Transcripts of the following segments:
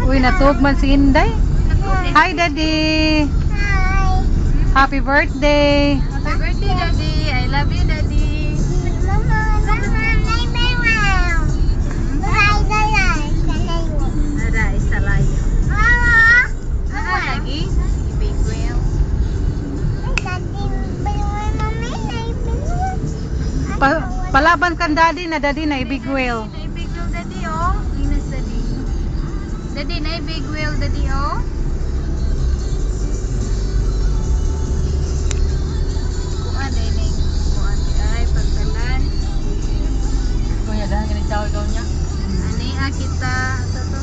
Uy, natug man si Inday. Hi, Daddy. Hi. Happy birthday. Happy birthday, Daddy. I love you, Daddy. Mama, may wow. Nada, isa layo. Mama. Ano lagi? Big whale. Palaban kan Daddy na Daddy na big whale. Na big whale, Daddy, oh. Inas, Daddy. Daddy, na big whale, Daddy, oh. Kuan, Daddy. Kuan, ay, pagkalan. Kuya, dahil ganit ikaw niya. Ani, kita. Ito to.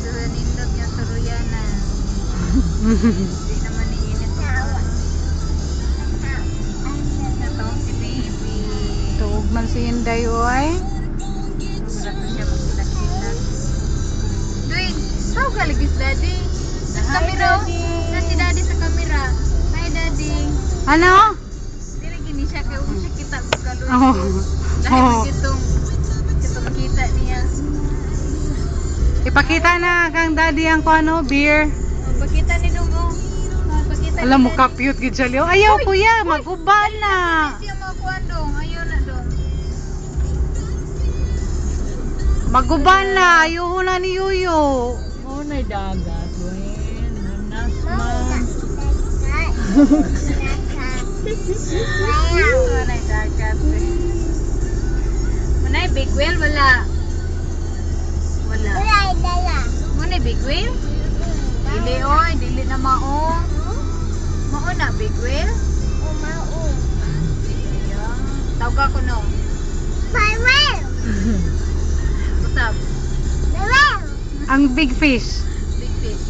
Doon nindot niya sa Ruyanan. Hindi naman iinit to. Ito, si baby. Tuog man si Inday, oy. Wala ko siya magsilat-silat. Duin, tawag ka lagi si Daddy. Sa kamera. Na si Daddy sa kamera. Hi, Daddy. Ano? Hindi lagi ni siya. Kaya siya kita magkaluin. Oh. Dahil Oh. itong kita niya. Ipakita na kang Daddy ang kuano, beer. Pakita ni Dungo. Pakita Alam mo ni ka cute gid siya, Leo. Ayaw kuya, maguban na. Siya mga kuwan dong. Ayun na dong. Maguban na, ayaw na ni Yuyo. Oh, na dagat, wen. Nanas man. Manay dagat. Manay big whale wala. Wala. Manay big whale? Dili oy, dili na mao. Mao na big whale? Ayan. Tawag ako no. Usap. Ang big fish. Big fish.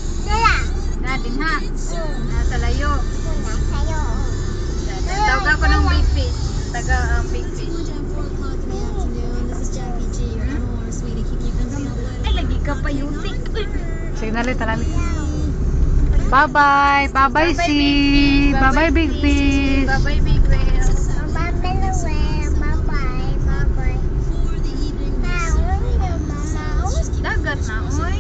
Na din ha. Nasa layo. Tawag ako ng big fish. Taga ang big fish. Ay, lagi ka pa yutik. Sige, nalit, nalit. Bye-bye. Bye-bye, si. Bye-bye, big fish. Bye-bye, big whale. Dagat na, oy.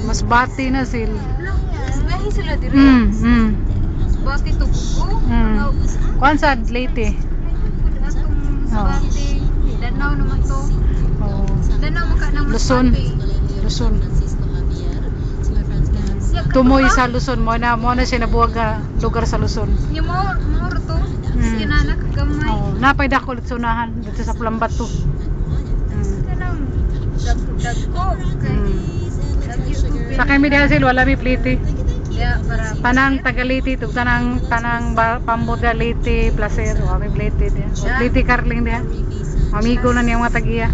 Mas bati na sila. Bahay sila diri. Bati to buko. Kuan sa Leyte. Atong bati. Danaw naman to. Oh. Danaw maka nang Luzon. Luzon. Tumoy sa Luzon mo na siya nabuwag nga lugar sa Luzon. Yung mo to. Sinanak gamay. Oh, napay dako ulit sa unahan dito sa Pulambat to. Kanang dagko. Sa kami dahil sila wala mi pliti. Ya, para Tanang Tagaliti, tug tanang Pamboda Leyte, Placer, o kami pliti dia. O pliti Carling dia. Amigo na niyang matagiya.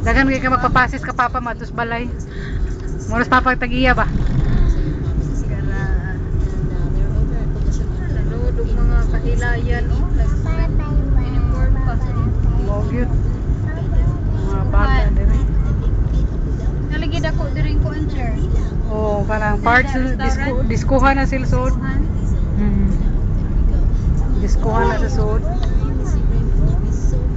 Dagan kay ka magpapasis ka papa matus balay. Moros papa tagiya ba? naludog mga kahilayan oh. Uniform pa. Mo cute. Mga bata dire. Naligid ako diring ko enter. Oh, kanang parts diskuhan na sila sud. Diskuhan na sa sud.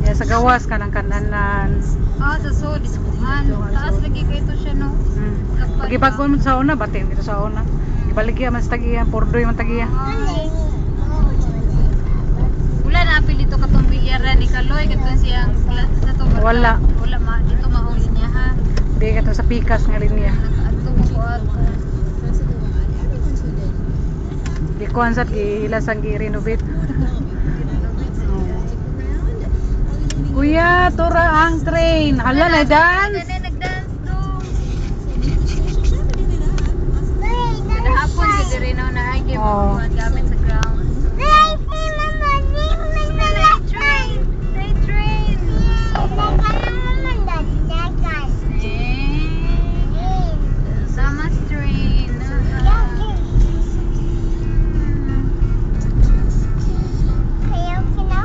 Ya sa gawas kanang kananan. Sa so diskuhan. Taas lagi kay to siya no. Pagibagon mo sa una, batin dito sa una. Ibaligya man sa tagiya, pordoy man tagiya. Wala na apil dito katong bilyaran ni Kaloy katong siyang class sa to. Wala. Wala ma dito maong linya ha. Di ka to sa pikas nga linya. Nakaadto mo ko ato. Di ko ansat gihilas ang gi-renovate. Kuya, tura ang train. Hala na dance. Nagdance do. Kada hapon si diri na ay give Oh. gamit sa ground. Train. Sama train. Sayaw sila.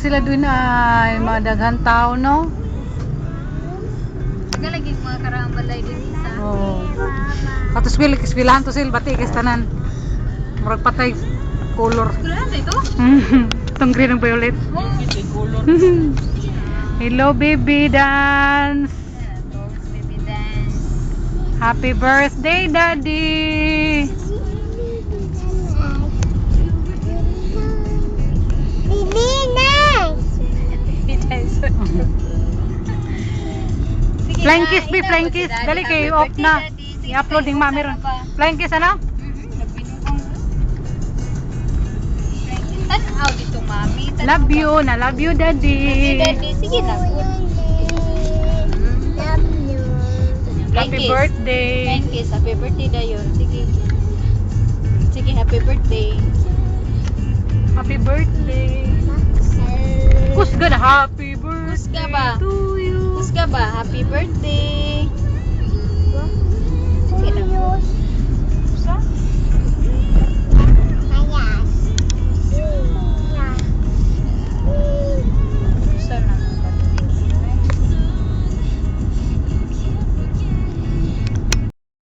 sila dun ay mga daghan tao, no? Galagig mga karang balay din isa. Oo. Katos pilahan to sila, bati kis tanan. Murag patay color. Kulaan na ito? Itong green and violet. Ito color. Hello, baby dance. Dogs baby dance. Happy birthday, daddy. Baby dance. Sige Flying na, kiss, be inabot flying si kiss. Daddy. Dali Happy kay off birthday, na. Daddy. Sige, I-upload ding mami ron. Flying kiss ano? Nagbinuang. Tanaw dito, mami. Tanaw Love ka. you, na love you, daddy. Sige, Daddy. Sige na. Happy birthday. Flying kiss. Happy birthday dayon. Sige. Sige, happy birthday. Happy birthday. Kusga na happy birthday Kusga ba? to you. Kusga ba? Happy birthday.